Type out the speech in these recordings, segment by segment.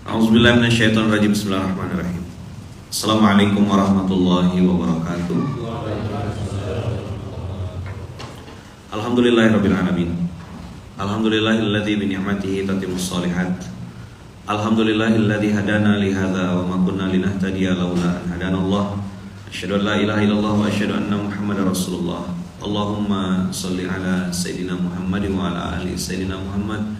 A'udzubillahi minasyaitonirrajim. Bismillahirrahmanirrahim. Assalamualaikum warahmatullahi wabarakatuh. Alhamdulillahirabbil alamin. Alhamdulillahilladzi bi ni'matihi tatimmus shalihat. Alhamdulillahilladzi hadana li hadza wa ma kunna linahtadiya laula an hadanallah. Asyhadu an la ilaha illallah wa asyhadu anna Muhammadar Rasulullah. Allahumma shalli ala sayidina Muhammad wa ala ali sayidina Muhammad.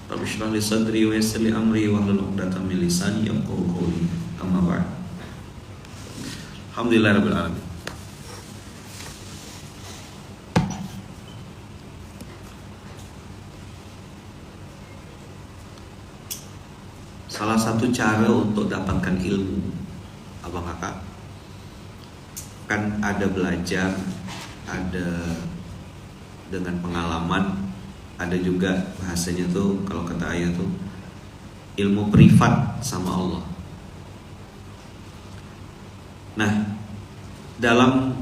Rabbi shrah li sadri wa yassir li amri wa hlul 'uqdatam min lisani yafqahu qawli. Amma ba'd. Alhamdulillahirabbil alamin. Salah satu cara untuk dapatkan ilmu, abang kakak, kan ada belajar, ada dengan pengalaman, ada juga bahasanya tuh kalau kata ayah tuh ilmu privat sama Allah. Nah, dalam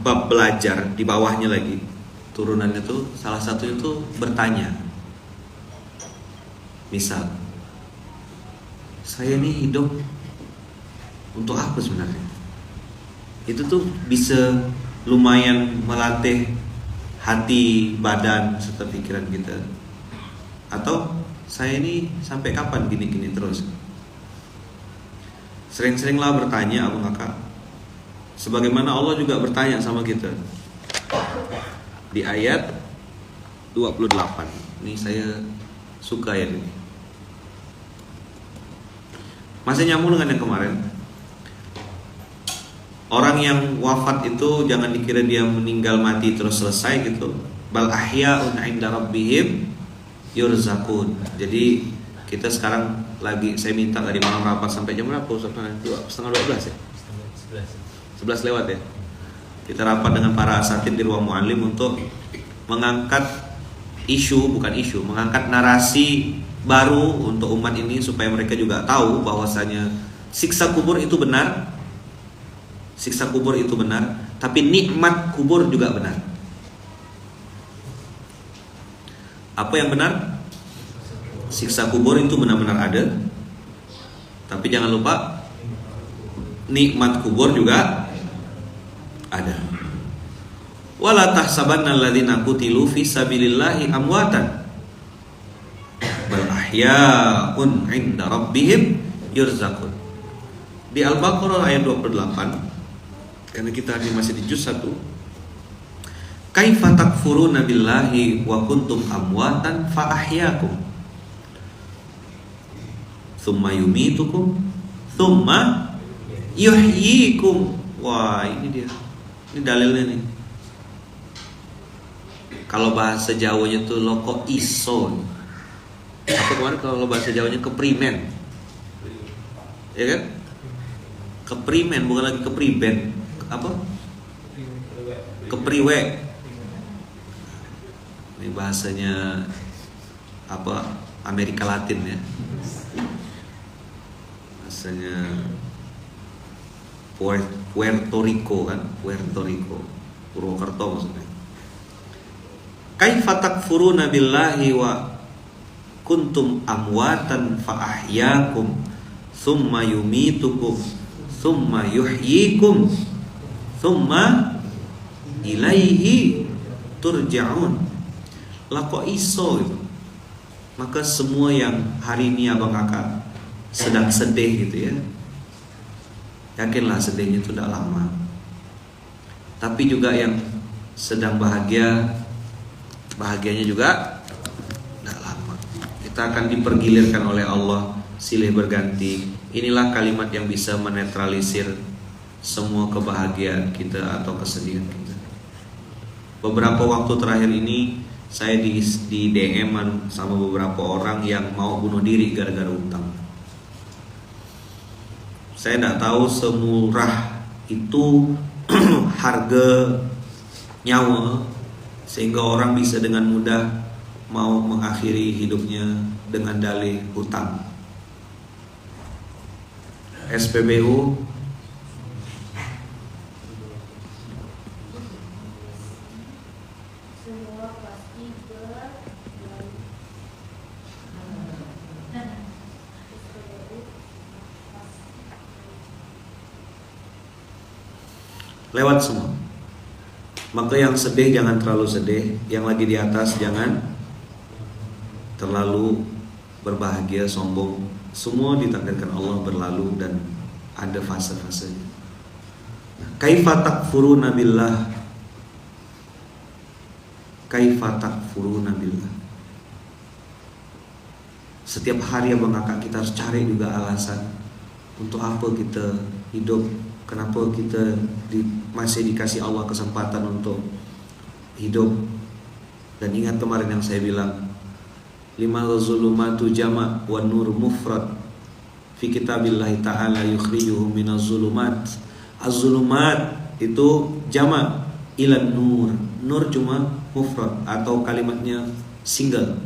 bab belajar di bawahnya lagi turunannya tuh salah satu itu bertanya. Misal, saya ini hidup untuk apa sebenarnya? Itu tuh bisa lumayan melatih hati, badan, serta pikiran kita. Atau saya ini sampai kapan gini-gini terus? Sering-seringlah bertanya abang kakak. Sebagaimana Allah juga bertanya sama kita di ayat 28. Ini saya suka ya ini. Masih nyambung dengan yang kemarin. Orang yang wafat itu jangan dikira dia meninggal mati terus selesai gitu. Bal ahya'un 'inda rabbihim yurzaqun. Jadi kita sekarang lagi, saya minta tadi malam rapat sampai jam berapa Ustaz? Setengah 12 ya? 11 lewat ya. Kita rapat dengan para asatid di ruang mu'allim untuk mengangkat mengangkat narasi baru untuk umat ini supaya mereka juga tahu bahwasanya siksa kubur itu benar. Siksa kubur itu benar, tapi nikmat kubur juga benar. Apa yang benar? Siksa kubur itu benar-benar ada. Tapi jangan lupa nikmat kubur juga ada. Wala tahsabanna alladziina qutilu fi sabilillahi amwatan bal ahya'un 'inda rabbihim yurzaqun. Di Al-Baqarah ayat 28, karena kita ini masih di juz 1. Kaifa takfuruna billahi wa kuntum amwatan fa ahyaakum tsumma yumitukum tsumma yuhyikum. Wah, ini dia. Ini dalilnya nih. Kalau bahasa Jawanya tuh loko iso. Apa kemarin kalau bahasa Jawanya keprimen. Ya kan? Keprimen, bukan lagi kepriben. Apa? Kepriwe. Ini bahasanya apa? Amerika Latin ya. Bahasanya Puerto Rico kan? Puerto Rico, Purwokerto maksudnya. Kaifa takfuruna billahi wa kuntum amwatan fa ahyaakum tsumma yumitukum tsumma yuhyikum tsumma ilaihi turja'un. Lah kok iso gitu. Maka semua yang hari ini abang kakak sedang sedih gitu ya, yakinlah sedihnya itu tidak lama. Tapi juga yang sedang bahagia, bahagianya juga tidak lama. Kita akan dipergilirkan oleh Allah silih berganti. Inilah kalimat yang bisa menetralisir semua kebahagiaan kita atau kesedihan kita. Beberapa waktu terakhir ini saya di DM-an sama beberapa orang yang mau bunuh diri gara-gara utang. Saya tidak tahu semurah itu harga nyawa sehingga orang bisa dengan mudah mau mengakhiri hidupnya dengan dalih hutang. SPBU lewat semua. Maka yang sedih jangan terlalu sedih, yang lagi di atas jangan terlalu berbahagia, sombong. Semua ditakdirkan Allah berlalu dan ada fase-fasenya. Kaifa takfuruna billah? Kaifa takfuruna billah? Setiap hari Abang Kakak kita harus cari juga alasan untuk apa kita hidup, kenapa kita masih dikasih Allah kesempatan untuk hidup. Dan ingat kemarin yang saya bilang, lima zulumatu jama' wa nur mufrad fi kitabillahi ta'ala yukhrijuhum minaz zulumat. Az-zulumat itu jama' ilan nur. Nur cuma mufrad atau kalimatnya single.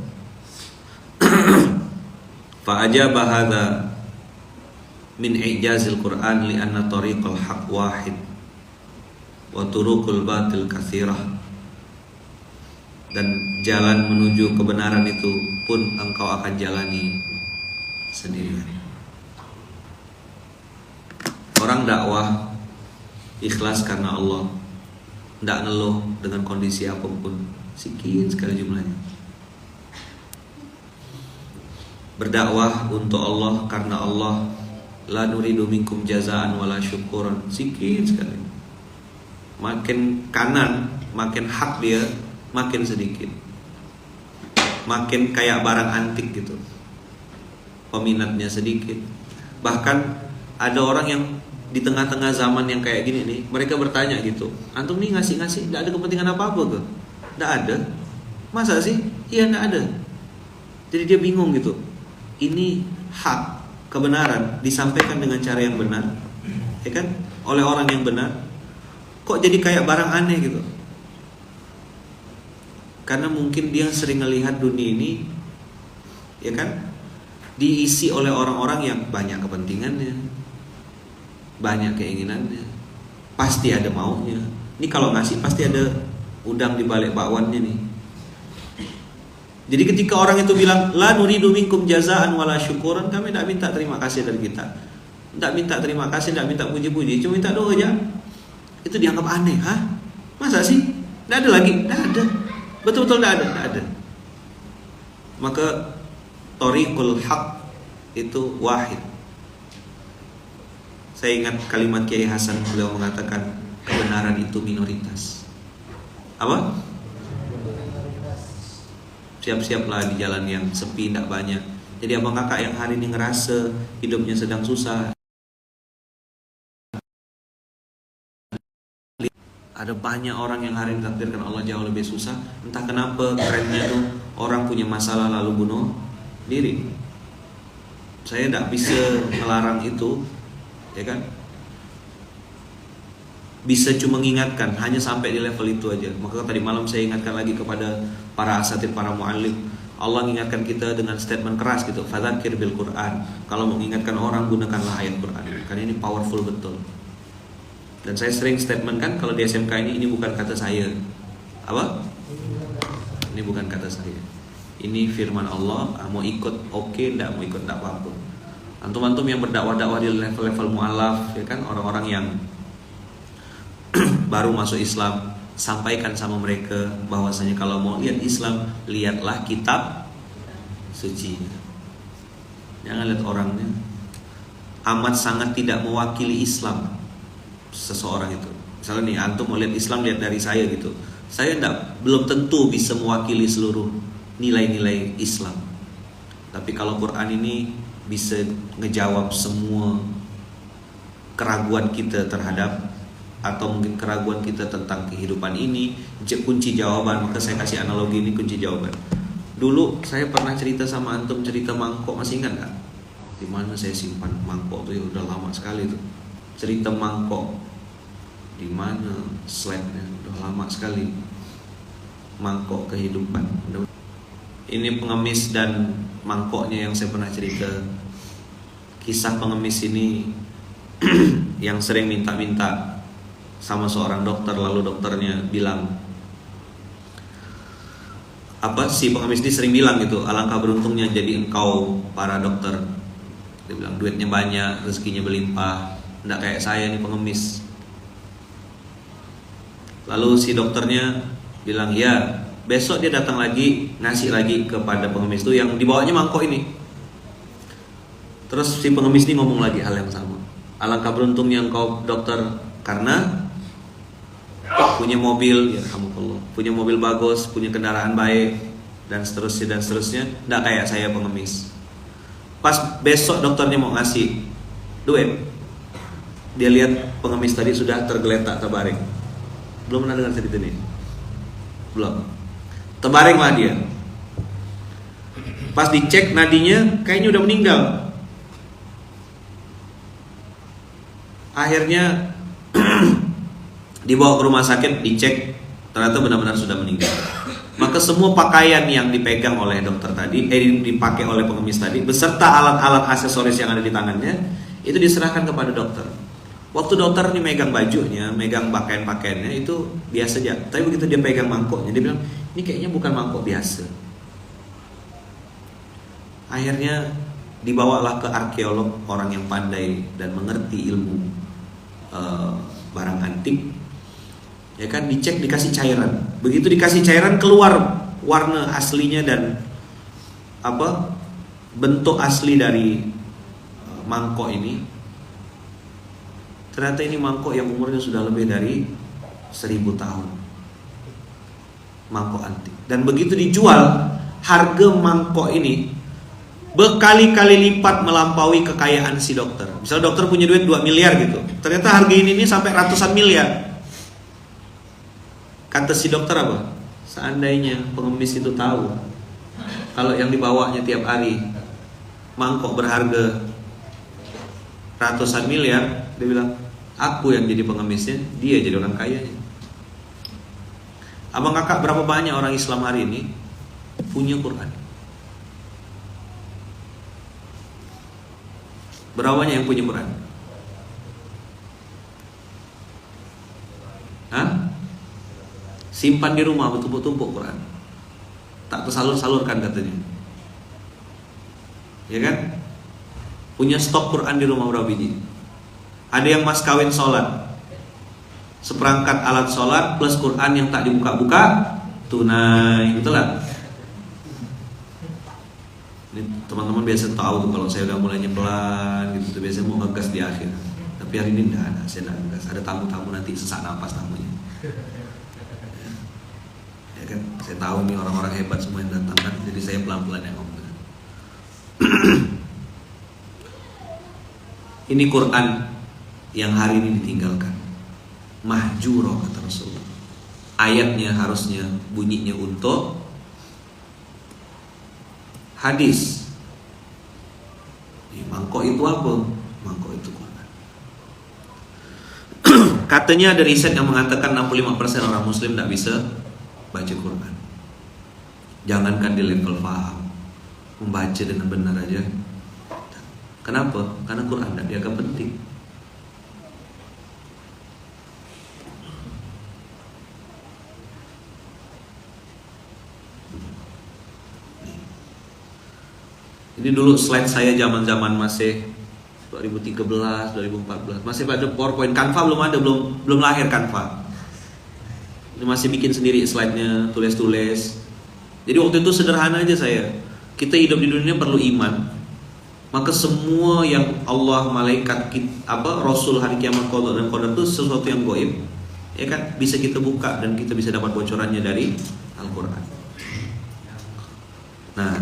Fa ajaba hadza min ijazil Quran li anna tariqal haq wahid wa turuqul batil katsirah. Dan jalan menuju kebenaran itu pun engkau akan jalani sendirian. Orang dakwah ikhlas karena Allah, tidak ngeluh dengan kondisi apapun, sedikit sekali jumlahnya. Berdakwah untuk Allah karena Allah, la nuridu minkum jazaan wala syukuran, sedikit sekali. Makin kanan, makin hak dia, makin sedikit. Makin kayak barang antik gitu, peminatnya sedikit. Bahkan ada orang yang di tengah-tengah zaman yang kayak gini nih, mereka bertanya gitu, antum nih ngasih-ngasih tidak ada kepentingan apa-apa ke? Tidak ada. Masa sih? Iya, tidak ada. Jadi dia bingung gitu. Ini hak, kebenaran disampaikan dengan cara yang benar, ya kan? Oleh orang yang benar. Kok jadi kayak barang aneh gitu? Karena mungkin dia sering melihat dunia ini, ya kan, diisi oleh orang-orang yang banyak kepentingannya, banyak keinginannya, pasti ada maunya. Ini kalau ngasih pasti ada udang di balik bakwannya nih. Jadi ketika orang itu bilang la nuridu minkum jazaan wala syukuran, kami tidak minta terima kasih dari kita, tidak minta terima kasih, tidak minta puji-puji, cuma minta doa aja. Itu dianggap aneh. Hah? Masa sih? Tidak ada lagi? Tidak ada. Betul-betul tidak ada, tidak ada. Maka thariqul haq itu wahid. Saya ingat kalimat Kiai Hasan, beliau mengatakan kebenaran itu minoritas. Apa? Siap-siaplah di jalan yang sepi, tidak banyak. Jadi abang kakak yang hari ini ngerasa hidupnya sedang susah, ada banyak orang yang hari ini takdirkan Allah jauh lebih susah. Entah kenapa trennya tuh orang punya masalah lalu bunuh diri. Saya tidak bisa melarang itu, ya kan? Bisa cuma mengingatkan, hanya sampai di level itu aja. Maka tadi malam saya ingatkan lagi kepada para asatid, para muallim. Allah mengingatkan kita dengan statement keras gitu, fadzakir bil Quran. Kalau mau mengingatkan orang, gunakanlah ayat Quran. Karena ini powerful betul. Dan saya sering statement kan, kalau di SMK ini bukan kata saya. Apa? Ini bukan kata saya. Ini firman Allah. Mau ikut oke, tidak mau ikut tidak apa-apa. Antum-antum yang berdakwah-dakwah di level-level mualaf, ya kan, orang-orang yang baru masuk Islam, sampaikan sama mereka bahwasanya kalau mau lihat Islam, lihatlah kitab suci. Jangan lihat orangnya. Amat sangat tidak mewakili Islam seseorang itu. Misalnya nih, antum mau lihat Islam, lihat dari saya gitu. Saya belum tentu bisa mewakili seluruh nilai-nilai Islam. Tapi kalau Quran ini bisa ngejawab semua keraguan kita terhadap, atau mungkin keraguan kita tentang kehidupan ini, kunci jawaban. Maka saya kasih analogi ini kunci jawaban. Dulu saya pernah cerita sama antum cerita mangkok, masih ingat gak? Di mana saya simpan mangkok tuh, ya udah lama sekali tuh. Cerita mangkok di mana slide-nya, udah lama sekali. Mangkok kehidupan. Ini pengemis dan mangkoknya yang saya pernah cerita. Kisah pengemis ini yang sering minta-minta sama seorang dokter, lalu dokternya bilang, si pengemis ini sering bilang gitu, alangkah beruntungnya jadi engkau para dokter. Dia bilang duitnya banyak, rezekinya berlimpah, tidak kayak saya nih pengemis. Lalu si dokternya bilang, ya besok dia datang lagi, ngasih lagi kepada pengemis itu yang dibawanya mangkok ini. Terus si pengemis ini ngomong lagi hal yang sama. Alangkah beruntungnya engkau dokter, karena punya mobil, ya alhamdulillah, punya mobil bagus, punya kendaraan baik, dan seterusnya. Nggak kayak saya pengemis. Pas besok dokternya mau ngasih duit, dia lihat pengemis tadi sudah tergeletak terbaring. Belum pernah dengar cerita ini? Belum. Terbaringlah dia. Pas dicek nadinya kayaknya udah meninggal. Akhirnya dibawa ke rumah sakit, dicek, ternyata benar-benar sudah meninggal. Maka semua pakaian yang dipegang oleh dokter tadi, dipakai oleh pengemis tadi, beserta alat-alat aksesoris yang ada di tangannya, itu diserahkan kepada dokter. Waktu dokter ini megang bajunya, megang pakaian-pakaiannya, itu biasa aja. Tapi begitu dia pegang mangkoknya, dia bilang, ini kayaknya bukan mangkok biasa. Akhirnya dibawalah ke arkeolog, orang yang pandai dan mengerti ilmu barang antik. Ya kan, dicek, dikasih cairan. Begitu dikasih cairan, keluar warna aslinya dan bentuk asli dari mangkok ini. Ternyata ini mangkok yang umurnya sudah lebih dari 1000 tahun. Mangkok antik. Dan begitu dijual, harga mangkok ini berkali-kali lipat melampaui kekayaan si dokter. Misal dokter punya duit 2 miliar gitu, ternyata harga ini sampai ratusan miliar. Kata si dokter apa? Seandainya pengemis itu tahu kalau yang dibawanya tiap hari mangkok berharga ratusan miliar, dia bilang, aku yang jadi pengemisnya, dia jadi orang kayanya. Abang kakak, berapa banyak orang Islam hari ini punya Quran? Berapa banyak yang punya Quran? Hah? Simpan di rumah bertumpuk-tumpuk Quran, tak tersalur-salurkan katanya. Ya kan? Punya stok Quran di rumah berapa biji? Ada yang mas kawin sholat, seperangkat alat sholat plus Quran yang tak dibuka-buka, tunai, betul lah. Ini teman-teman biasa tahu tuh kalau saya udah mulai pelan gitu tuh, biasanya mau ngegas di akhir. Tapi hari ini enggak ada, saya enggak ngegas. Ada tamu-tamu nanti sesak napas tamunya. Ya kan, saya tahu nih orang-orang hebat semua yang datang kan, jadi saya pelan-pelan yang ngomong. Ini Quran yang hari ini ditinggalkan, mahjuro kata Rasulullah. Ayatnya harusnya bunyinya untuk hadis. Mangkok itu apa? Mangkok itu Quran. Katanya ada riset yang mengatakan 65% orang muslim tidak bisa baca Quran. Jangankan di level paham, membaca dengan benar aja. Kenapa? Karena Quran tidak dianggap penting. Ini dulu slide saya zaman-zaman masih 2013, 2014, masih pada PowerPoint. Canva belum ada, belum lahir Canva. Ini masih bikin sendiri slide-nya, tulis-tulis. Jadi waktu itu sederhana aja saya. Kita hidup di dunia perlu iman. Maka semua yang Allah, malaikat, Rasul, hari kiamat, qadar dan qadar itu sesuatu yang gaib. Ya kan, bisa kita buka dan kita bisa dapat bocorannya dari Al-Qur'an. Nah,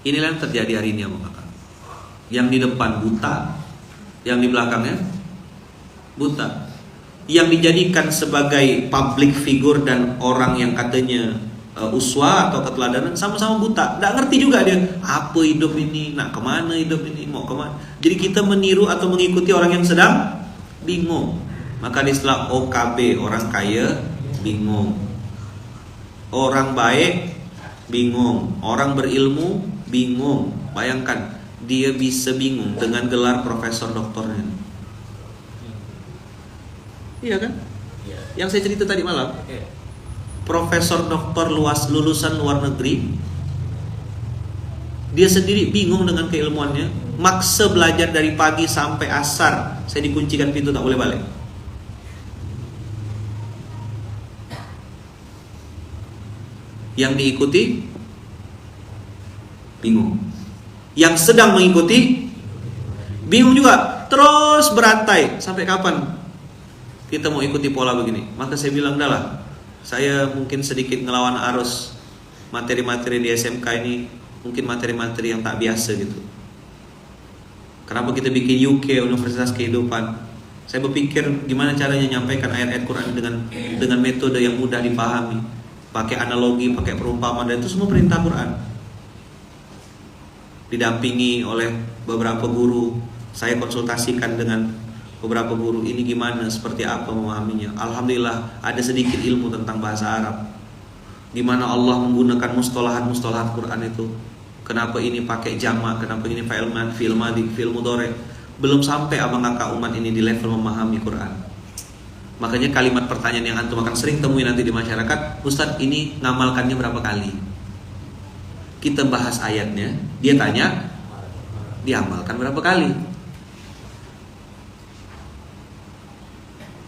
inilah yang terjadi hari ini ya kakak. Yang di depan buta, yang di belakangnya buta. Yang dijadikan sebagai public figure dan orang yang katanya uswa atau keteladanan, sama-sama buta. Nggak ngerti juga dia apa hidup ini, nak kemana hidup ini, mau kemana. Jadi kita meniru atau mengikuti orang yang sedang bingung. Maka di istilah OKB, orang kaya bingung, orang baik bingung, orang berilmu bingung. Bayangkan, dia bisa bingung dengan gelar profesor doktornya. Iya kan? Yang saya cerita tadi malam, profesor doktor lulusan luar negeri, dia sendiri bingung dengan keilmuannya, maksa belajar dari pagi sampai asar. Saya dikuncikan pintu, tak boleh balik. Yang diikuti bingung. Yang sedang mengikuti bingung juga. Terus berantai. Sampai kapan kita mau ikuti pola begini? Maka saya bilang, udahlah, saya mungkin sedikit ngelawan arus. Materi-materi di SMK ini mungkin materi-materi yang tak biasa gitu. Kenapa kita bikin UK, Universitas Kehidupan? Saya berpikir gimana caranya nyampaikan ayat-ayat Quran dengan metode yang mudah dipahami, pakai analogi, pakai perumpamaan, dan itu semua perintah Quran. Didampingi oleh beberapa guru, saya konsultasikan dengan beberapa guru, ini gimana, seperti apa memahaminya. Alhamdulillah ada sedikit ilmu tentang bahasa Arab, di mana Allah menggunakan mustalahat Quran itu. Kenapa ini pakai jamak, kenapa ini fa'il madi, fi'il mudhari. Belum sampai abang kakak umat ini di level memahami Quran. Makanya kalimat pertanyaan yang antum akan sering temui nanti di masyarakat, Ustadz ini ngamalkannya berapa kali? Kita bahas ayatnya, dia tanya, diamalkan berapa kali?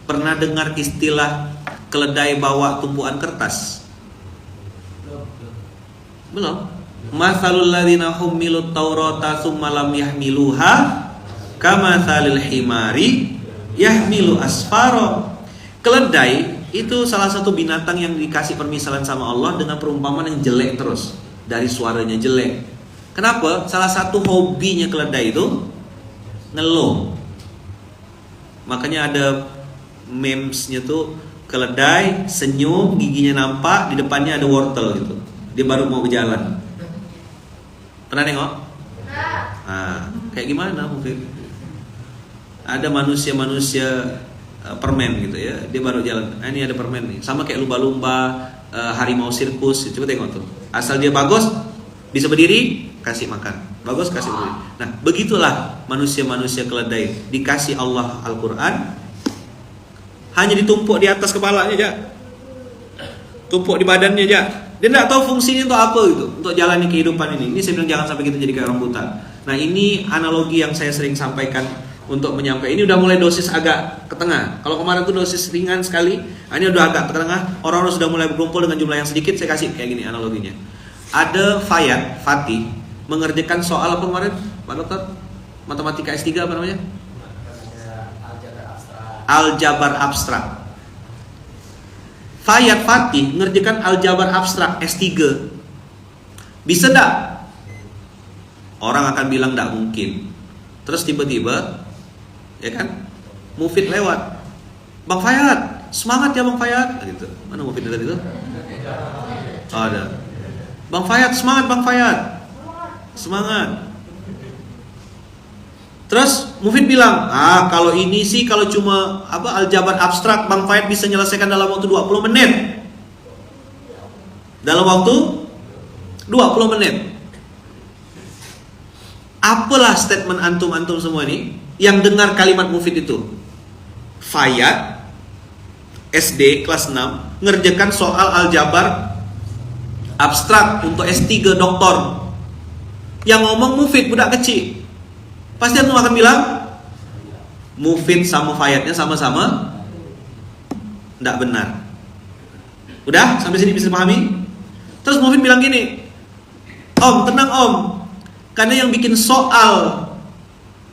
Pernah dengar istilah keledai bawa tumpuan kertas? Belum. Mathalul ladzina hummilut taurata tsumma lam yahmiluha kamathalil himari yahmilu asfaro. Keledai itu salah satu binatang yang dikasih permisalan sama Allah dengan perumpamaan yang jelek terus, dari suaranya jelek. Kenapa? Salah satu hobinya keledai itu ngeluh. Makanya ada memesnya tuh, keledai senyum, giginya nampak, di depannya ada wortel gitu. Dia baru mau berjalan. Pernah nengok? Nah, kayak gimana mungkin? Ada manusia-manusia permen gitu ya, dia baru jalan. Nah, ini ada permen nih, sama kayak lumba-lumba, harimau sirkus. Coba tengok tuh. Asal dia bagus, bisa berdiri, kasih makan. Bagus, kasih berdiri. Nah, begitulah manusia-manusia keledai. Dikasih Allah Al-Quran, hanya ditumpuk di atas kepalanya aja, tumpuk di badannya aja. Dia tidak tahu fungsinya untuk apa gitu, untuk jalani kehidupan ini. Ini saya bilang jangan sampai kita jadi kayak orang buta. Nah, ini analogi yang saya sering sampaikan untuk menyampaikan. Ini udah mulai dosis agak ke tengah. Kalau kemarin tuh dosis ringan sekali, ini udah agak ke tengah. Orang-orang sudah mulai berkumpul dengan jumlah yang sedikit. Saya kasih kayak gini analoginya. Ada Fatih mengerjakan soal apa kemarin, Pak Dokter? Matematika S3 apa namanya? Aljabar abstrak. Fatih ngerjakan aljabar abstrak S3. Bisa enggak? Orang akan bilang enggak mungkin. Terus tiba-tiba, ya kan, Mufid lewat. Bang Fayat, semangat ya Bang Fayat, gitu. Mana Mufid tadi itu? Oh, ada. Bang Fayat, semangat Bang Fayat. Semangat. Terus Mufid bilang, kalau ini sih kalau cuma aljabar abstrak Bang Fayat bisa menyelesaikan dalam waktu 20 menit. Dalam waktu 20 menit. Apalah statement antum-antum semua ini yang dengar kalimat Mufid itu? Fayat SD kelas 6 ngerjakan soal aljabar abstrak untuk S3 doktor. Yang ngomong Mufid, budak kecil. Pasti antum akan bilang Mufid sama Fayatnya sama-sama tidak benar. Udah sampai sini bisa pahami? Terus Mufid bilang gini, Om tenang Om, karena yang bikin soal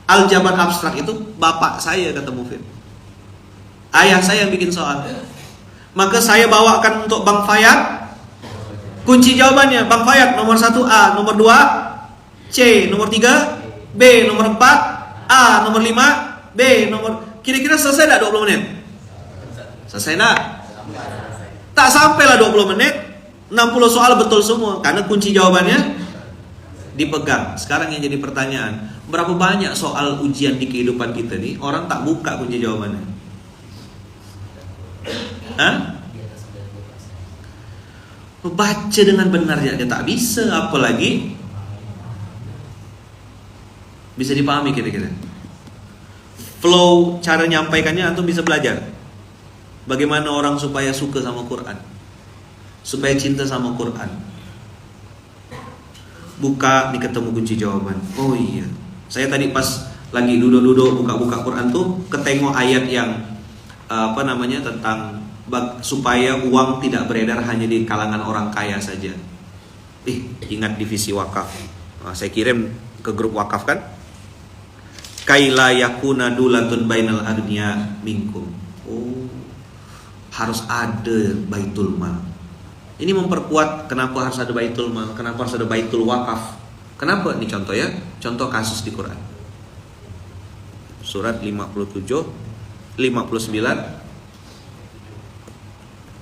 aljabar abstrak itu bapak saya, kata Mufid. Ayah saya yang bikin soal. Maka saya bawakan untuk Bang Fayat kunci jawabannya. Bang Fayat nomor 1 A, nomor 2 C, nomor 3 B, nomor 4 A, nomor 5 B, nomor... Kira-kira selesai tak 20 menit? Selesai tak? Tak sampailah 20 menit 60 soal betul semua, karena kunci jawabannya dipegang. Sekarang yang jadi pertanyaan, berapa banyak soal ujian di kehidupan kita nih orang tak buka kunci jawabannya? Baca dengan benar dia tak bisa, apalagi bisa dipahami kira-kira. Flow cara nyampaikannya antum bisa belajar. Bagaimana orang supaya suka sama Quran, supaya cinta sama Quran. Buka nih ketemu kunci jawaban. Oh iya, saya tadi pas lagi duduk-duduk buka-buka Quran tuh ketengok ayat yang tentang supaya uang tidak beredar hanya di kalangan orang kaya saja. Ingat divisi wakaf. Saya kirim ke grup wakaf kan. Kaila yakuna dulatun bainal agniya minkum. Harus ada baitul mal. Ini memperkuat kenapa harus ada baitul mal, kenapa harus ada baitul wakaf. Kenapa? Ini contoh ya, contoh kasus di Quran. Surat 59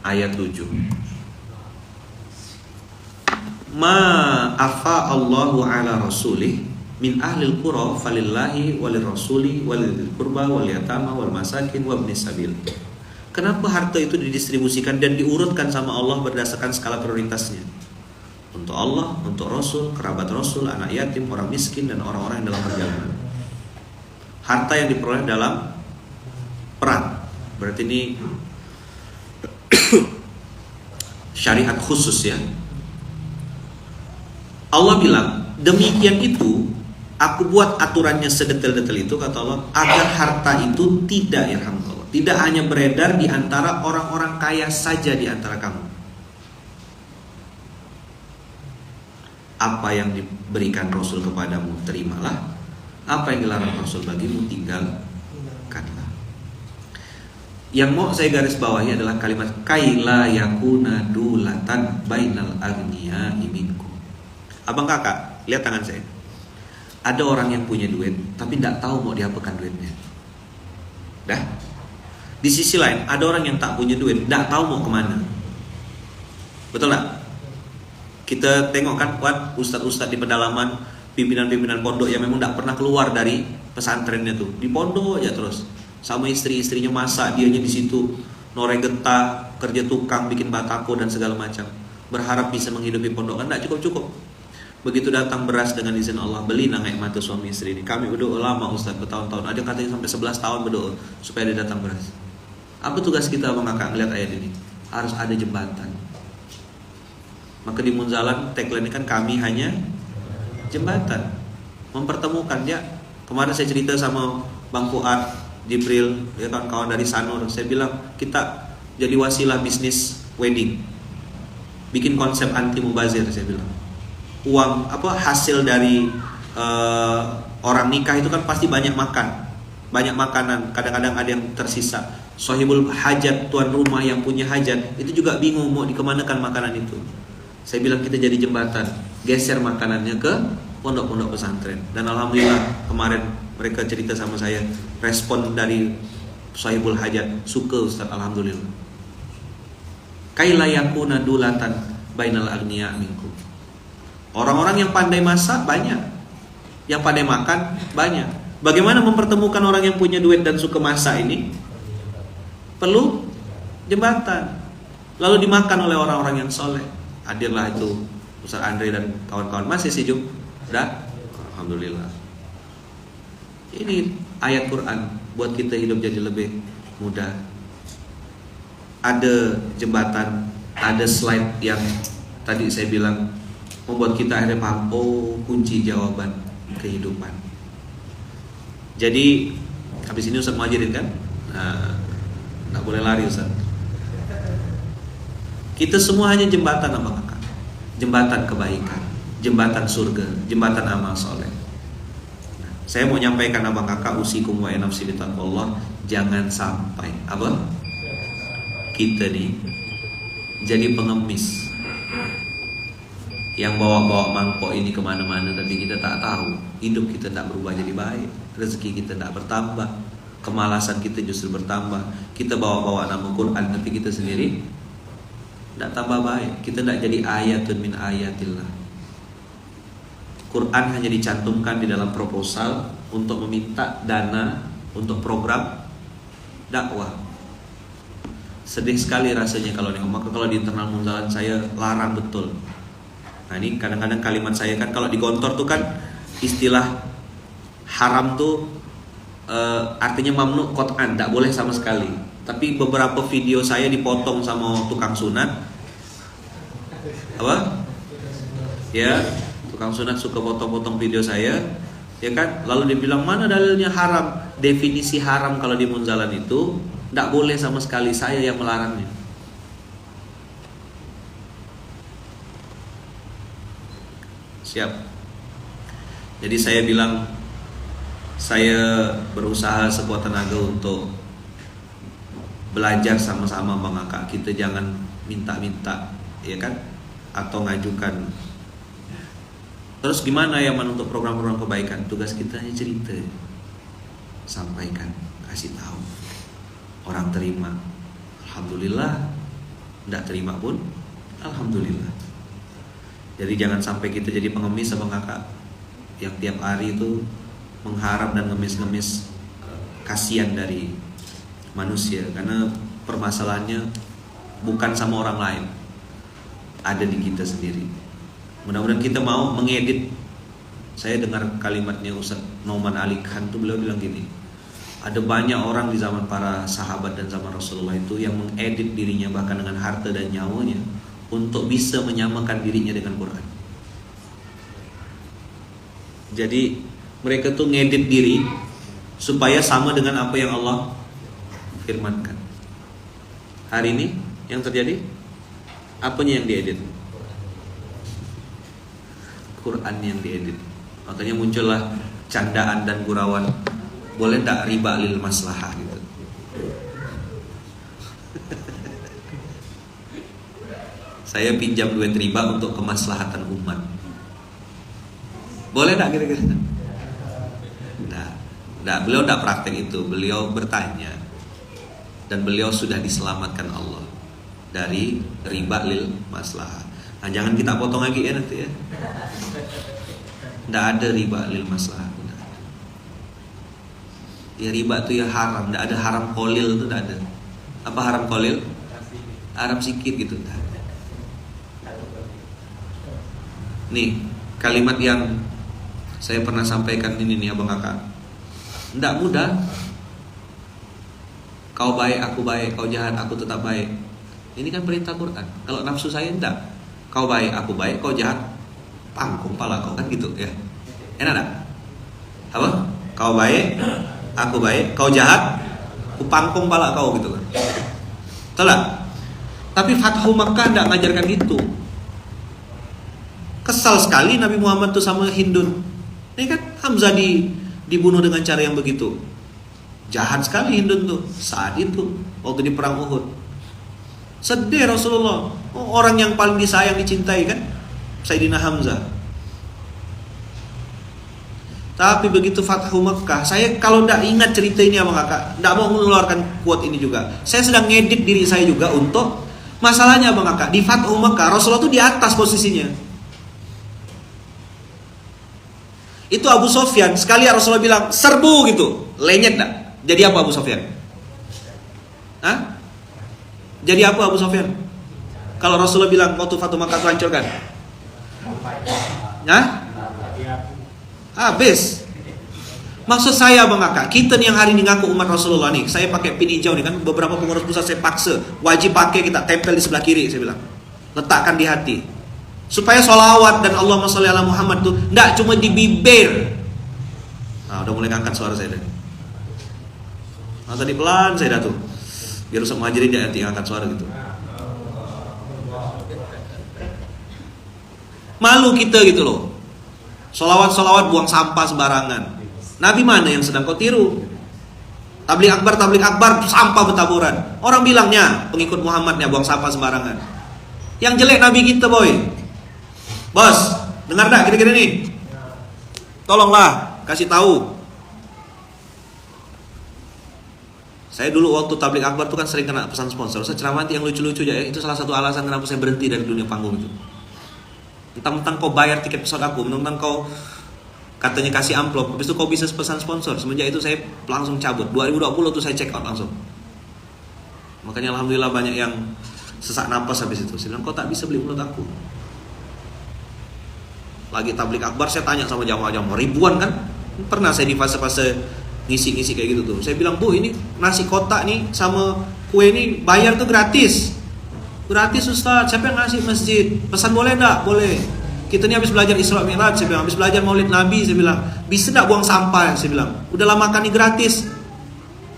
ayat 7. Ma afa Allahu ala rasulih min ahlil qura falillahi walil rasuli walil qurba wal yatama wal masakin wa ibnis sabil. Kenapa harta itu didistribusikan dan diurutkan sama Allah berdasarkan skala prioritasnya? Untuk Allah, untuk Rasul, kerabat Rasul, anak yatim, orang miskin, dan orang-orang yang dalam perjalanan. Harta yang diperoleh dalam perang. Berarti ini syariat khusus ya. Allah bilang, demikian itu aku buat aturannya sedetail-detail itu, kata Allah, agar harta itu tidak, ya Allah, tidak hanya beredar di antara orang-orang kaya saja di antara kamu. Apa yang diberikan Rasul kepadamu, terimalah. Apa yang dilarang Rasul bagimu, tinggalkanlah. Yang mau saya garis bawahi adalah kalimat kaila yakuna dulatan bainal agniya minkum. Abang kakak, lihat tangan saya. Ada orang yang punya duit tapi tidak tahu mau diapakan duitnya. Dah. Di sisi lain ada orang yang tak punya duit, tidak tahu mau kemana. Betul tak? Kita tengok kan ustadz-ustadz di pedalaman, pimpinan-pimpinan pondok yang memang tidak pernah keluar dari pesantrennya tuh, di pondok aja terus, sama istri-istrinya masak, dianya di situ noreng getah, kerja tukang, bikin batako dan segala macam, berharap bisa menghidupi pondok kan tidak cukup-cukup. Begitu datang beras dengan izin Allah, beli nangai mata suami istri ini. Kami berdoa lama ustadz, bertahun-tahun, ada katanya sampai 11 tahun berdoa supaya dia datang beras. Apa tugas kita abang kakak ngeliat ayat ini? Harus ada jembatan. Maka di Munzalan tagline ini kan kami hanya jembatan, mempertemukan ya. Kemarin saya cerita sama Bang Fuad, Jibril, ya kawan-kawan dari Sanur. Saya bilang kita jadi wasilah bisnis wedding, bikin konsep anti mubazir. Saya bilang uang hasil dari orang nikah itu kan pasti banyak makan, banyak makanan. Kadang-kadang ada yang tersisa. Sohibul hajat, tuan rumah yang punya hajat itu juga bingung mau dikemanakan makanan itu. Saya bilang kita jadi jembatan, geser makanannya ke pondok-pondok pesantren. Dan alhamdulillah kemarin mereka cerita sama saya, respon dari Sohibul hajat, suka Ustaz, alhamdulillah. Kaila yakuna dulatan bainal agniya minkum. Orang-orang yang pandai masak banyak, yang pandai makan banyak. Bagaimana mempertemukan orang yang punya duit dan suka masak ini? Perlu jembatan. Lalu dimakan oleh orang-orang yang soleh. Hadirlah itu Ustaz Andre dan kawan-kawan. Masih sih Jum? Udah? Alhamdulillah. Ini ayat Quran buat kita hidup jadi lebih mudah. Ada jembatan, ada slide yang tadi saya bilang membuat kita akhirnya paham, kunci jawaban kehidupan. Jadi habis ini Ustaz mau ajarin kan? Nggak boleh lari Ustaz. Kita semua hanya jembatan sama kakak, jembatan kebaikan, jembatan surga, jembatan amal soleh. Saya mau nyampaikan abang kakak, usikum wa nafsi bitaqwallah, jangan sampai kita nih jadi pengemis yang bawa-bawa mangkok ini kemana-mana, tapi kita tak tahu hidup kita tak berubah jadi baik, rezeki kita tak bertambah, kemalasan kita justru bertambah. Kita bawa-bawa nama Quran tapi kita sendiri tidak tambah baik. Kita tidak jadi ayatun min ayatillah. Quran hanya dicantumkan di dalam proposal untuk meminta dana untuk program dakwah. Sedih sekali rasanya kalau nengok. Maka kalau di internal Munzalan saya larang betul. Nah ini kadang-kadang kalimat saya kan kalau di kantor tuh kan istilah haram tuh artinya mamnu qat'an, tidak boleh sama sekali. Tapi beberapa video saya dipotong sama tukang sunat. Ya, tukang sunat suka potong-potong video saya, ya kan? Lalu dia bilang mana dalilnya haram? Definisi haram kalau di Munzalan itu tidak boleh sama sekali, saya yang melarangnya. Siap. Jadi saya bilang, saya berusaha sekuat tenaga untuk belajar sama-sama Bang Kakak. Kita jangan minta-minta, ya kan? Atau ngajukan. Terus gimana ya Man untuk program-program kebaikan? Tugas kita hanya cerita, sampaikan, kasih tahu. Orang terima, alhamdulillah. Tidak terima pun, alhamdulillah. Jadi jangan sampai kita jadi pengemis Bang Kakak, yang tiap hari itu mengharap dan ngemis-ngemis kasihan dari manusia. Karena permasalahannya bukan sama orang lain, ada di kita sendiri. Mudah-mudahan kita mau mengedit. Saya dengar kalimatnya Ustaz Nauman Ali Khan tuh, beliau bilang gini, ada banyak orang di zaman para sahabat dan zaman Rasulullah itu yang mengedit dirinya bahkan dengan harta dan nyawanya untuk bisa menyamakan dirinya dengan Quran. Jadi mereka tuh ngedit diri supaya sama dengan apa yang Allah firmankan. Hari ini yang terjadi, apanya yang diedit? Quran yang diedit. Makanya muncullah candaan dan gurauan, boleh tak riba lil maslahah gitu. Saya pinjam duit riba untuk kemaslahatan umat, boleh tak kira-kira? Nah, beliau tak praktek itu. Beliau bertanya, dan beliau sudah diselamatkan Allah dari riba lil maslahah. Nah, jangan kita potong lagi ya nanti ya. Tidak ada riba lil maslahah. Ya riba itu ya haram. Tidak ada haram kolil, itu tidak ada. Apa haram kolil? Haram sikit gitu. Nih kalimat yang saya pernah sampaikan ini nih Abang Kakak. Tidak mudah. Kau baik, aku baik. Kau jahat, aku tetap baik. Ini kan perintah Quran. Kalau nafsu saya tidak. Kau baik, aku baik. Kau jahat, pangkung pala kau, kan gitu ya. Enak tak? Apa? Kau baik, aku baik. Kau jahat, aku pangkung pala kau, gitu kan. Betul tak? Tapi Fathu Makkah tidak mengajarkan itu. Kesal sekali Nabi Muhammad tuh sama Hindun. Ini kan Hamzah dibunuh dengan cara yang begitu. Jahat sekali Hindun tuh saat itu waktu di perang Uhud. Sedih Rasulullah. Orang yang paling disayang, dicintai kan Sayyidina Hamzah. Tapi begitu Fathu Makkah, saya kalau tidak ingat cerita ini Abang Kakak, tidak mau mengeluarkan quote ini juga. Saya sedang ngedit diri saya juga untuk masalahnya Abang Kakak. Di Fathu Makkah Rasulullah tuh di atas posisinya. Itu Abu Sofyan, sekali Rasulullah bilang serbu gitu, lenyek tak? Jadi apa Abu Sofyan? Hah? Jadi apa Abu Sofyan? Kalau Rasulullah bilang waktu Fathu Makkah itu hancurkan, hah? Habis. Maksud saya Bang Kakak, kita nih yang hari ini ngaku umat Rasulullah nih, saya pakai pin hijau nih kan, beberapa pengurus pusat saya paksa wajib pakai, kita tempel di sebelah kiri, saya bilang letakkan di hati. Supaya sholawat dan Allahumma sholli ala Muhammad tuh tidak cuma di bibir. Nah, udah mulai ngangkat suara saya tadi. Nah, tadi pelan saya dah tuh. Biar Ustaz Muhajirin dia nanti ngangkat suara gitu. Malu kita gitu loh. Sholawat buang sampah sembarangan. Nabi mana yang sedang kau tiru? Tabligh akbar sampah bertaburan. Orang bilangnya pengikut Muhammadnya buang sampah sembarangan. Yang jelek Nabi kita boy. Bos, dengar tak kira-kira nih? Tolonglah kasih tahu. Saya dulu waktu tabligh akbar tuh kan sering kena pesan sponsor. Saya ceramah yang lucu-lucu aja ya. Itu salah satu alasan kenapa saya berhenti dari dunia panggung itu. Mentang-mentang kau bayar tiket pesawat aku, mentang-mentang kau katanya kasih amplop, habis itu kau bisa pesan sponsor. Semenjak itu saya langsung cabut. 2020 tuh saya check out langsung. Makanya alhamdulillah banyak yang sesak napas habis itu. Saya bilang kau tak bisa beli mulut aku. Lagi tabligh akbar saya tanya sama jamaah-jamaah ribuan kan. Pernah saya di fase-fase ngisi-ngisi kayak gitu tuh. Saya bilang, "Bu, ini nasi kotak nih sama kue ini bayar tuh gratis." "Gratis Ustaz, siapa yang ngasih masjid? Pesan boleh enggak?" "Boleh." "Kita nih habis belajar Isra Mi'raj," saya bilang, "habis belajar Maulid Nabi," saya bilang. "Bisa enggak buang sampah?" Saya bilang. "Udah lama makan nih gratis.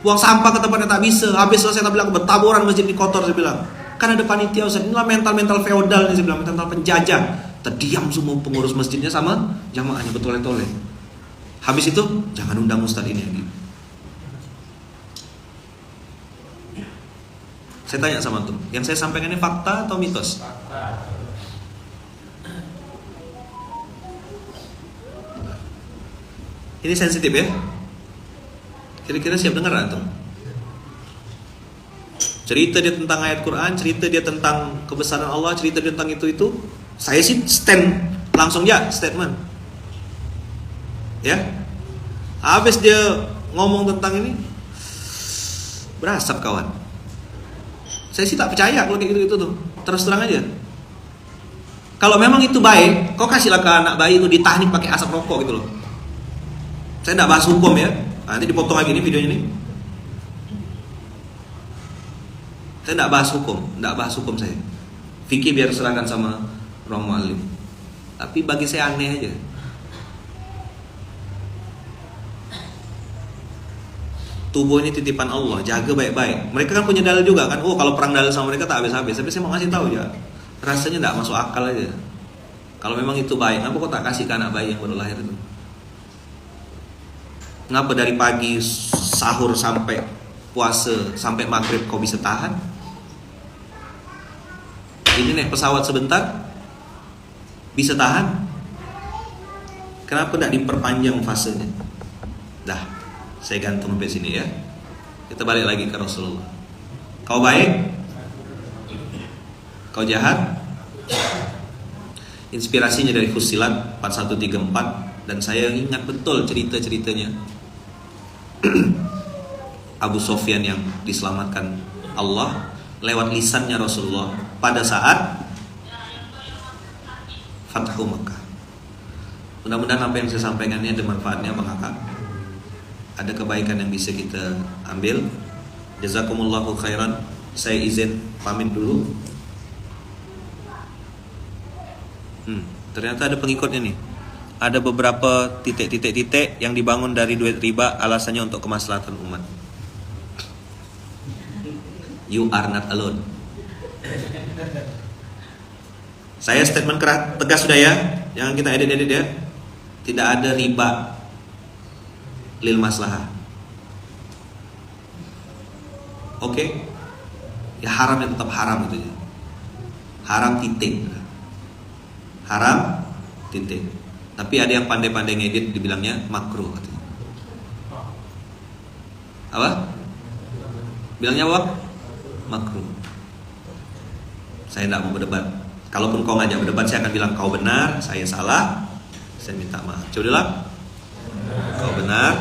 Buang sampah ke tempatnya tak bisa. Habis selesai tak bilang bertaburan masjid ini kotor," saya bilang. "Kan ada panitia Ustaz." Inilah mental-mental feodal nih, saya bilang, mental penjajah. terdiam semua pengurus masjidnya sama jamaahnya bertoleh-toleh. Habis itu jangan undang ustaz ini lagi. Saya tanya sama antum, yang saya sampaikan ini fakta atau mitos? Ini sensitif ya. Kira-kira siap dengar antum? Cerita dia tentang ayat Quran, cerita dia tentang kebesaran Allah, cerita dia tentang itu. Saya sih stand langsung ya statement. Ya. Habis dia ngomong tentang ini, berasap kawan. Saya sih tak percaya kalau kayak gitu tuh. Terus terang aja. Kalau memang itu baik, kau kasihlah ke anak bayi itu ditahnik pakai asap rokok gitu loh. Saya tidak bahas hukum ya. Nanti dipotong lagi nih videonya nih. Saya tidak bahas hukum saya. Fikih biar serahkan sama orang mu'alim. Tapi bagi saya aneh aja. Tubuh ini titipan Allah, jaga baik-baik. Mereka kan punya dalil juga kan. Oh, kalau perang dalil sama mereka tak habis-habis. Tapi saya mau ngasih tahu ya. Rasanya tidak masuk akal aja. Kalau memang itu baik, kenapa kok tak kasih ke anak bayi yang baru lahir itu? Kenapa dari pagi sahur sampai puasa sampai maghrib kau bisa tahan? Ini naik pesawat sebentar bisa tahan? Kenapa tidak diperpanjang fasenya? Dah, saya gantung sampai sini ya. Kita balik lagi ke Rasulullah. Kau baik? Kau jahat? Inspirasinya dari Fussilat 4134. Dan saya ingat betul cerita-ceritanya Abu Sofyan yang diselamatkan Allah lewat lisannya Rasulullah pada saat Fathu Makkah. Mudah-mudahan apa yang saya sampaikan ini ada manfaatnya Bang Kakak. Ada kebaikan yang bisa kita ambil. Jazakumullahu khairan. Saya izin pamit dulu. Ternyata ada pengikutnya nih. Ada beberapa titik-titik yang dibangun dari duit riba, alasannya untuk kemaslahatan umat. You are not alone. Saya statement keras, tegas sudah ya. Jangan kita edit-edit ya. Tidak ada riba lil maslahah. Oke? Ya haram yang tetap haram itu ya. Haram titik. Haram titik. Tapi ada yang pandai-pandai ngedit dibilangnya makruh katanya. Apa? Bilangnya apa? Makruh. Saya tidak mau berdebat. Kalaupun kau ngajak berdebat, saya akan bilang kau benar, saya salah, saya minta maaf. Coba ulang. Kau benar.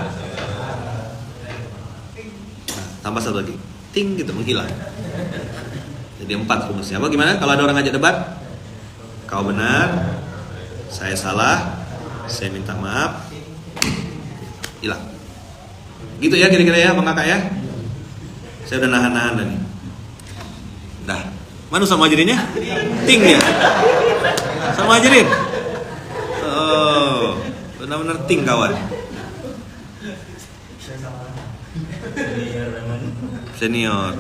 Nah, tambah satu lagi. Ting gitu menghilang. Jadi 4 rumusnya. Apa gimana? Kalau ada orang ngajak debat, kau benar, saya salah, saya minta maaf, hilang. Gitu ya kira-kira ya Bang Kakak ya. Saya udah nahan-nahan dah nih. Dah. Mana sama ajarinnya? Ting dia. Sama ajarin. Oh, benar-benar ting kawan. Senior.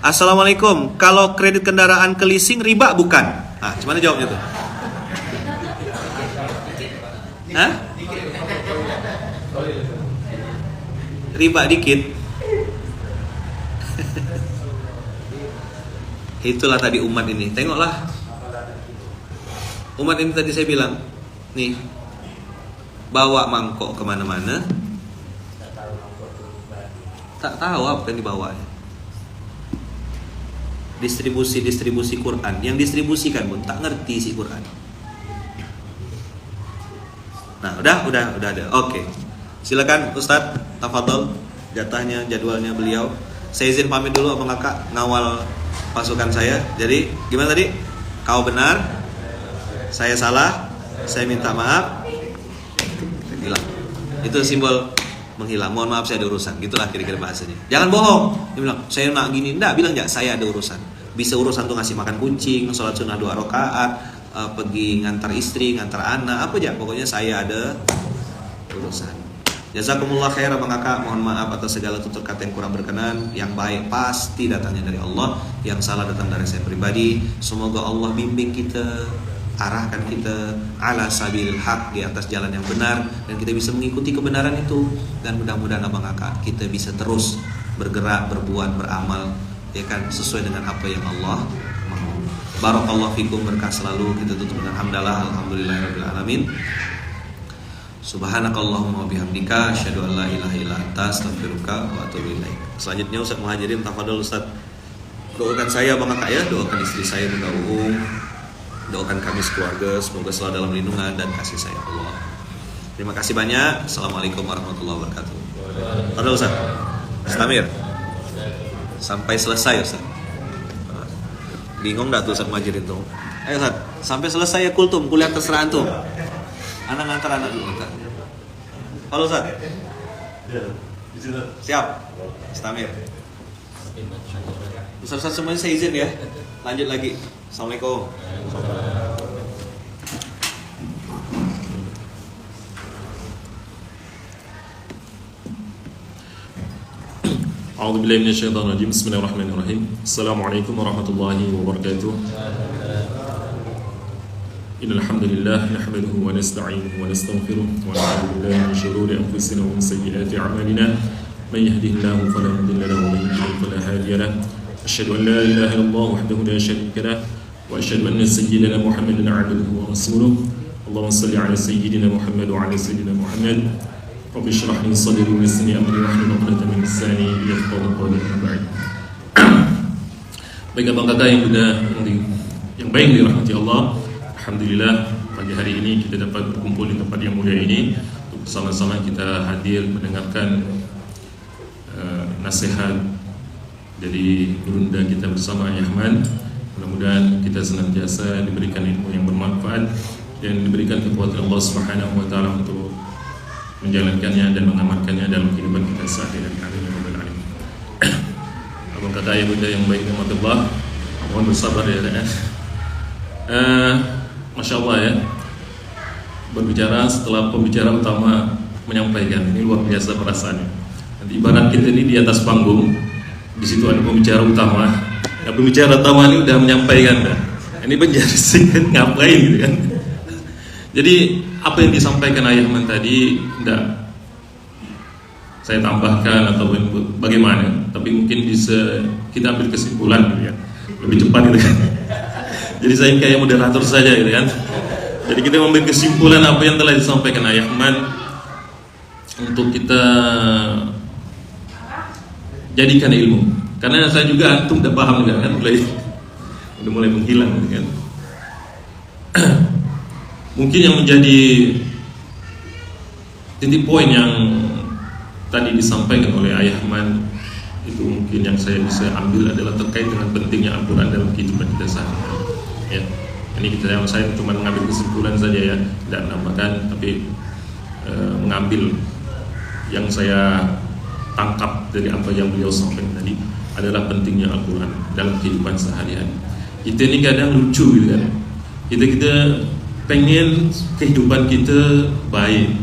Assalamualaikum. Kalau kredit kendaraan ke leasing riba bukan? Nah, gimana jawabnya tuh? Hah? Riba dikit. Itulah tadi umat ini. Tengoklah. Umat ini tadi saya bilang, nih, bawa mangkok kemana-mana, tak tahu apa yang dibawa. Distribusi Quran, yang distribusikan pun tak ngerti isi Quran. Nah, udah ada. Oke. Silakan Ustadz, tafadhol, jatahnya, jadwalnya beliau. Saya izin pamit dulu Abang Kakak ngawal pasukan saya. Jadi, gimana tadi? Kau benar, saya salah, saya minta maaf. Hilang. Itu simbol menghilang. Mohon maaf saya ada urusan. Gitulah kira-kira bahasanya. Jangan bohong. Dia bilang, saya nak gini. Enggak, bilang enggak, saya ada urusan. Bisa urusan tuh ngasih makan kucing, sholat sunnah 2 rakaat, pergi ngantar istri, ngantar anak, apa aja. Pokoknya saya ada urusan. Jazakumullah khairan Bang Kakak. Mohon maaf atas segala tutur kata yang kurang berkenan. Yang baik pasti datangnya dari Allah, yang salah datang dari saya pribadi. Semoga Allah bimbing kita, arahkan kita ala sabilil haq, di atas jalan yang benar, dan kita bisa mengikuti kebenaran itu. Dan mudah-mudahan Abang Kakak kita bisa terus bergerak, berbuat, beramal, ya kan, sesuai dengan apa yang Allah mau. Barakallahu fikum, berkah selalu. Kita tutup dengan hamdalah, alhamdulillahirabbil alamin. Subhanakallahumma wabihamdika asyhadu an la ilaha illa anta astaghfiruka wa atubu ilaik. Selanjutnya Ustaz Muhajirin, tafadhol Ustaz. Doakan saya Bang Kakak ya, doakan istri saya Bunda Uung, doakan kami sekeluarga semoga selalu dalam lindungan dan kasih sayang Allah. Terima kasih banyak. Assalamualaikum warahmatullahi wabarakatuh. Tafadhol Ustaz. Istamir. Sampai selesai Ustaz. Bingung enggak tuh Ustaz Muhajirin tuh? Ayo Ustaz, sampai selesai ya kultum, kuliah terserah antum. Anak ngantar anak dulu ntar. Halo Ustaz. Siap. Istamir. Ustaz semuanya saya izin ya. Lanjut lagi. Assalamualaikum. A'udzubillahi minasyaitonirrajim. Bismillahirrahmanirrahim. Assalamualaikum warahmatullahi wabarakatuh. Innal hamdalillah nahmaduhu wa nasta'inuhu wa nastaghfiruh wa na'udzu billahi min shururi anfusina wa min sayyiati a'malina. May yahdihillahu fala mudilla lahu wa may yudlil fala hadiya lahu. Asyhadu an la ilaha illallah wahdahu la syarika lahu wa asyhadu anna sayyidina Muhammadan 'abduhu wa rasuluh. Allahumma shalli 'ala sayyidina Muhammad wa 'ala sayyidina Muhammad. Rabbi shrah li sadri wa yassir li amri wahlul 'uqdatam min lisani yafqahu qawli. Baik Abang Kakak yang baik dirahmati Allah. Alhamdulillah pagi hari ini kita dapat berkumpul di tempat yang mulia ini untuk bersama-sama kita hadir mendengarkan nasihat dari gurunda kita bersama Ayahman. Mudah-mudahan kita senantiasa diberikan ilmu yang bermanfaat dan diberikan kekuatan Allah Subhanahu wa taala untuk menjalankannya dan mengamalkannya dalam kehidupan kita sehari-hari. Abang Kakak ya bunda yang baik rahmatullah, mohon bersabar ya. Masya Allah ya, berbicara setelah pembicara utama menyampaikan, ini luar biasa perasaannya. Nanti ibarat kita ini di atas panggung, di situ ada pembicara utama. Nah, pembicara utama ini udah menyampaikan, dah. Ini penjari singkat ngapain gitu kan? Jadi apa yang disampaikan Ayahman tadi tidak saya tambahkan atau bagaimana, tapi mungkin bisa kita ambil kesimpulan gitu ya, lebih cepat gitu kan. Jadi saya kayak moderator saja gitu kan. Jadi kita mengambil kesimpulan apa yang telah disampaikan Ayahman untuk kita jadikan ilmu. Karena saya juga antum udah paham kan, udah mulai menghilang gitu kan. Mungkin yang menjadi titik poin yang tadi disampaikan oleh Ayahman itu mungkin yang saya bisa ambil adalah terkait dengan pentingnya Al-Quran dalam kehidupan kita sehari-hari. Ya, ini saya cuma mengambil kesimpulan saja ya, tidak menambahkan, tapi mengambil yang saya tangkap dari apa yang beliau sampaikan tadi adalah pentingnya Al-Quran dalam kehidupan sehari-hari. Kita ini kadang lucu gitu kan, kita pengen kehidupan kita baik,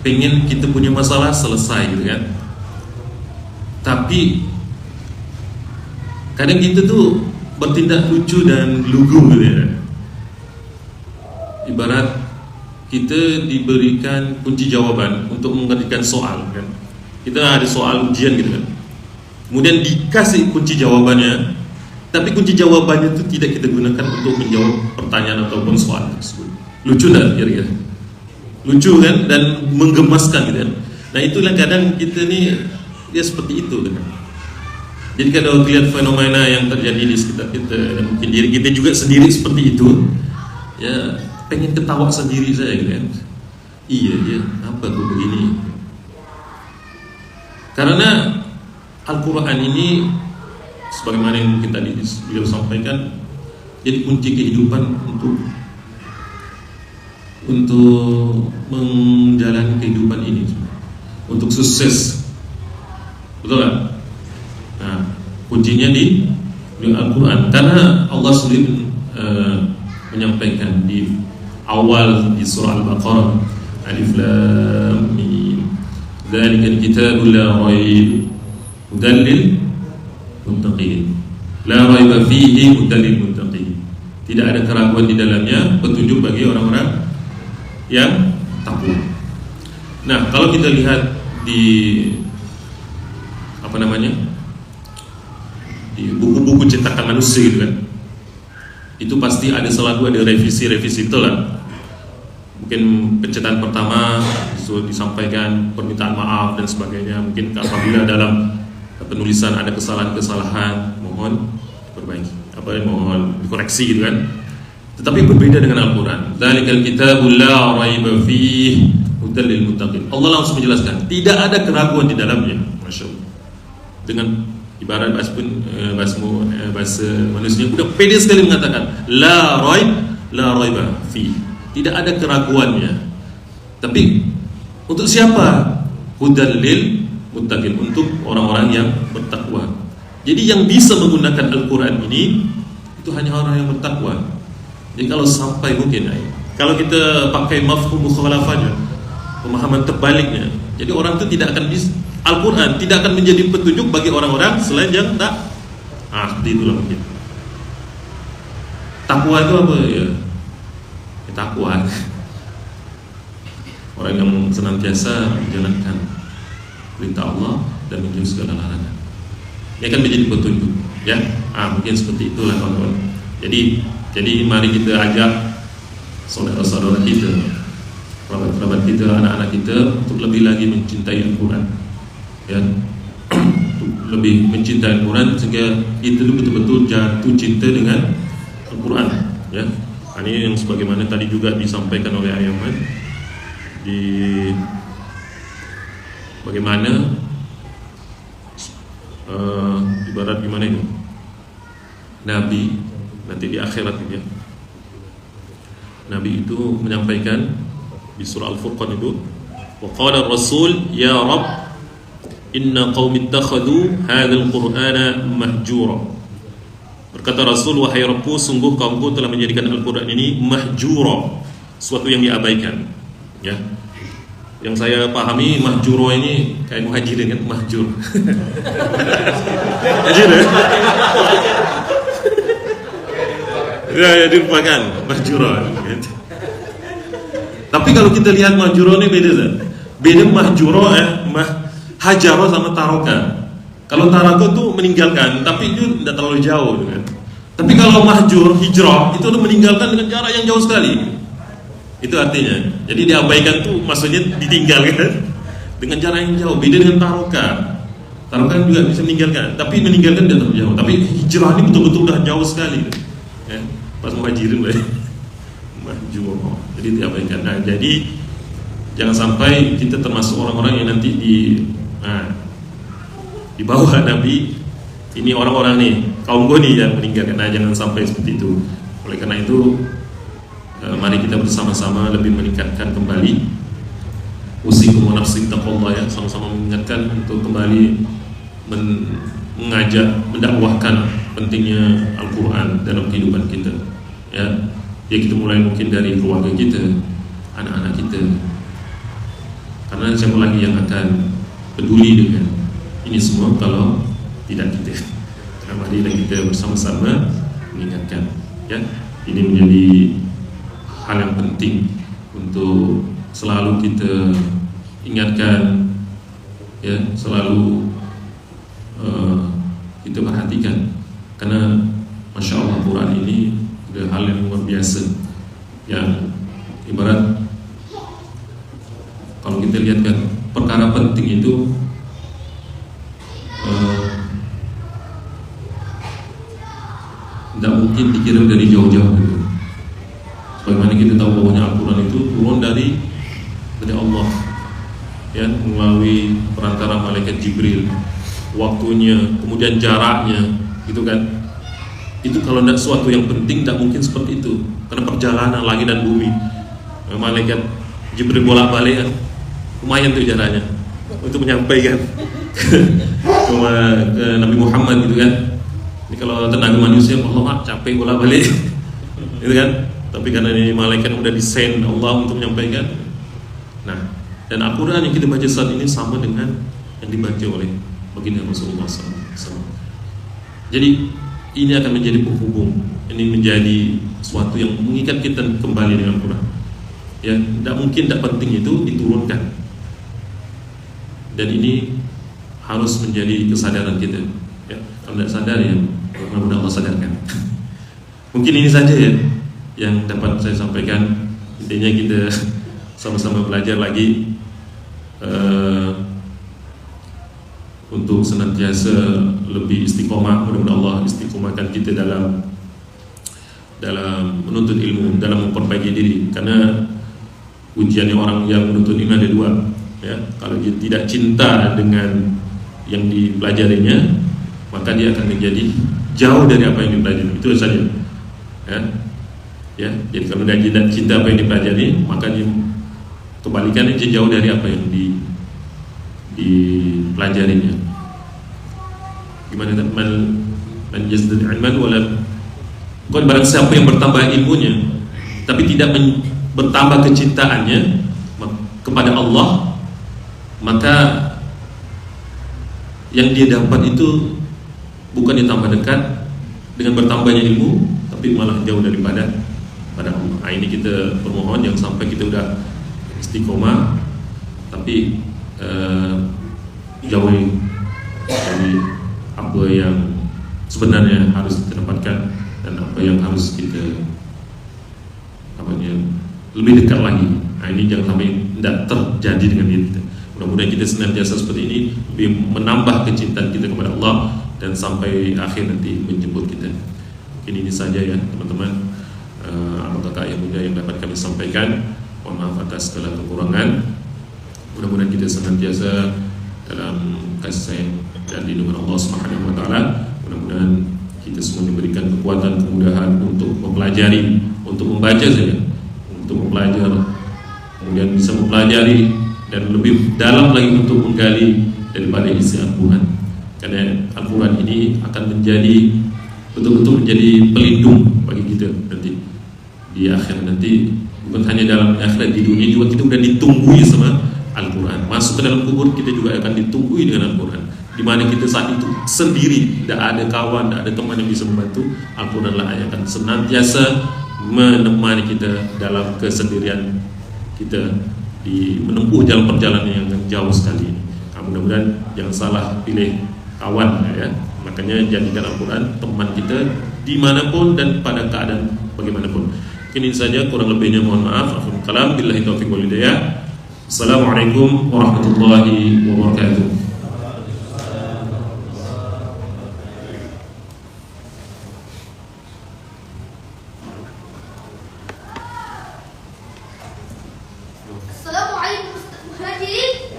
pengen kita punya masalah selesai gitu kan, tapi kadang kita tuh bertindak lucu dan lugu gitu ya. Ibarat kita diberikan kunci jawaban untuk mengerjakan soal kan. Kita ada soal ujian gitu kan. Kemudian dikasih kunci jawabannya, tapi kunci jawabannya itu tidak kita gunakan untuk menjawab pertanyaan ataupun soal tersebut. Lucu enggak kira-kira? Lucu kan dan menggemaskan gitu kan. Nah, itulah kadang kita nih dia seperti itu kan. Jadi kalau lihat fenomena yang terjadi di sekitar kita dan mungkin diri kita juga sendiri seperti itu, ya pengen ketawa sendiri saya gitu kan. Iya ya, apa tuh begini? Karena Al-Quran ini sebagaimana yang mungkin tadi beliau sampaikan, jadi kunci kehidupan untuk menjalani kehidupan ini, untuk sukses, betul kan? Nah, kuncinya di Al-Quran, karena Allah sendiri menyampaikan di awal di surah Al-Baqarah, Alif Lam Mim, Dzalikal kitabu la raib hudan lil muttaqin. La raiba fihi hudan lil muttaqin. Tidak ada keraguan di dalamnya, petunjuk bagi orang-orang yang takwa. Nah, kalau kita lihat di di buku-buku cetakan manusia gitu kan, itu pasti ada selalu ada revisi-revisi itulah. Mungkin pencetakan pertama disampaikan permintaan maaf dan sebagainya. Mungkin apabila dalam penulisan ada kesalahan-kesalahan, mohon diperbaiki, mohon dikoreksi gitu kan. Tetapi berbeda dengan Al-Quran. Dzalikal kitabu la raiba fihi hudan lil muttaqin. Allah langsung menjelaskan, tidak ada keraguan di dalamnya. Masya Allah. Dengan ibarat bahasa manusia udah pede sekali mengatakan la raiba fi, tidak ada keraguannya. Tapi untuk siapa? Hudan lil muttaqin, untuk orang-orang yang bertakwa. Jadi yang bisa menggunakan Al-Quran ini itu hanya orang yang bertakwa. Jadi kalau sampai mungkin kalau kita pakai mafhum mukhalafahnya, pemahaman terbaliknya, jadi orang itu tidak akan bisa, Al-Quran tidak akan menjadi petunjuk bagi orang-orang selain yang tak seperti itulah mungkin. Takwa itu apa ya? Takwa orang yang senantiasa menjalankan perintah Allah dan menjauhi segala larangan, ini akan menjadi petunjuk ya. Mungkin seperti itulah kawan-kawan. Jadi mari kita ajak saudara-saudara kita, kerabat-kerabat kita, anak-anak kita untuk lebih lagi mencintai Al-Quran ya, untuk lebih mencintai Al-Quran sehingga kita betul-betul jatuh cinta dengan Al-Quran ya. Ini yang sebagaimana tadi juga disampaikan oleh Ayaman di bagaimana ibarat gimana itu Nabi nanti di akhirat ya, Nabi itu menyampaikan di surah Al-Furqan itu, wa qala ar-rasul ya Rabb inna qaumi ittakhadhu hadzal qur'ana mahjura. Berkata Rasul, wahai Rabbku, sungguh kaumku telah menjadikan Al-Quran ini mahjura, suatu yang diabaikan ya. Yang saya pahami mahjura ini kayak muhajirin kan, mahjur. Mahjur ya, dilupakan mahjura. Tapi kalau kita lihat mahjura ini beda mahjura hajaro sama taroka. Kalau taroka itu meninggalkan, tapi itu tidak terlalu jauh kan. Tapi kalau mahjur hijrah itu meninggalkan dengan jarak yang jauh sekali. Itu artinya. Jadi diabaikan tuh maksudnya ditinggalkan dengan jarak yang jauh. Beda dengan taroka. Taroka juga bisa meninggalkan, tapi meninggalkan tidak terlalu jauh. Tapi hijrah ini betul-betul udah jauh sekali. Ya. Pas muhajirin mahjur, jadi diabaikan. Nah, jadi jangan sampai kita termasuk orang-orang yang nanti di bawah Nabi ini, orang-orang nih kaum gue nih yang meninggalkan. Nah, jangan sampai seperti itu. Oleh karena itu mari kita bersama-sama lebih meningkatkan kembali usikum wa nafsi taqwallah ya, sama-sama mengingatkan untuk kembali mengajak, mendakwahkan pentingnya Al-Quran dalam kehidupan kita ya. Kita mulai mungkin dari keluarga kita, anak-anak kita, karena siapa lagi yang akan peduli dengan ini semua kalau tidak kita. Nah, mari kita bersama-sama mengingatkan ya. Ini menjadi hal yang penting untuk selalu kita ingatkan ya, selalu kita perhatikan, karena Masya Allah Quran ini adalah hal yang luar biasa, yang ibarat kalau kita lihat kan perkara penting itu tidak mungkin dikirim dari jauh-jauh gitu. Sebagaimana kita tahu bahwa Al-Quran itu turun dari Allah ya, melalui perantara malaikat Jibril, waktunya, kemudian jaraknya gitu kan. Itu kalau tidak suatu yang penting tidak mungkin seperti itu, karena perjalanan langit dan bumi, malaikat Jibril bolak-balik kan, lumayan tuh jaraknya untuk menyampaikan ke Nabi Muhammad gitu kan. Ini kalau tenaga manusia Allah capek bolak-balik gitu kan. Tapi karena ini malaikat udah desain Allah untuk menyampaikan. Nah, Dan Al-Quran yang kita baca saat ini sama dengan yang dibaca oleh baginda Rasulullah SAW. Jadi ini akan menjadi penghubung, ini menjadi suatu yang mengikat kita kembali dengan Al-Quran. Ya, tidak mungkin, tidak penting itu diturunkan. Dan ini harus menjadi kesadaran kita. Ya, kalau tidak sadar ya, mudah-mudahan Allah sadarkan. Mungkin ini saja ya yang dapat saya sampaikan. Intinya kita sama-sama belajar lagi untuk senantiasa lebih istiqomah. Mudah-mudahan Allah istiqomahkan kita dalam menuntut ilmu, dalam memperbaiki diri. Karena ujiannya orang yang menuntut ilmu ada dua, ya. Kalau dia tidak cinta dengan yang dipelajarinya, maka dia akan menjadi jauh dari apa yang dipelajari. Itu saja, ya. Jadi kalau dia tidak cinta apa yang dipelajari, maka dia kebalikannya, dia jauh dari apa yang dipelajarinya. Gimana man yazdad ilman wala, bukan barang siapa yang bertambah ilmunya tapi tidak bertambah kecintaannya kepada Allah, maka yang dia dapat itu bukan ditambah dekat dengan bertambahnya ilmu, tapi malah jauh daripada Allah. Nah, ini kita bermohon jangan sampai kita udah istiqomah tapi jauh dari apa yang sebenarnya harus kita dapatkan dan apa yang harus kita lebih dekat lagi. Nah, ini jangan sampai tidak terjadi dengan diri kita. Mudah-mudahan kita senantiasa seperti ini, lebih menambah kecintaan kita kepada Allah dan sampai akhir nanti menjemput kita. Mungkin ini saja ya teman-teman, kakak yang mulia yang dapat kami sampaikan. Mohon maaf atas segala kekurangan. Mudah-mudahan kita senantiasa dalam kasih sayang dan lindungan Allah Subhanahu wa taala. Mudah-mudahan kita semua diberikan kekuatan, kemudahan untuk mempelajari, untuk membaca saja, untuk mempelajari, kemudian bisa mempelajari dan lebih dalam lagi untuk menggali daripada isi Al-Quran. Karena Al-Quran ini akan menjadi betul-betul menjadi pelindung bagi kita nanti di akhirat nanti. Bukan hanya dalam akhirat, di dunia juga kita sudah ditunggui sama Al-Quran. Masuk ke dalam kubur kita juga akan ditunggui dengan Al-Quran. Di mana kita saat itu sendiri, tidak ada kawan, tidak ada teman yang bisa membantu. Al-Quran lah yang akan senantiasa menemani kita dalam kesendirian kita di menempuh jalan perjalanan yang jauh sekali. Nah, mudah-mudahan jangan salah pilih kawan ya. Makanya jadikan Al-Quran teman kita dimanapun dan pada keadaan bagaimanapun. Ini saja, kurang lebihnya mohon maaf. Alhamdulillah, billahi taufiq wal hidayah. Assalamualaikum warahmatullahi wabarakatuh. Assalamualaikum hadirin.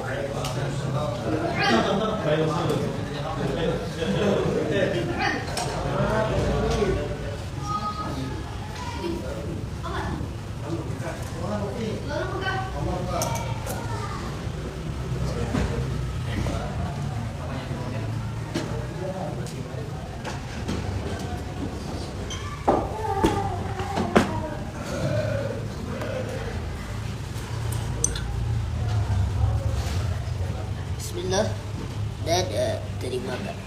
Bismillah dan terima kasih.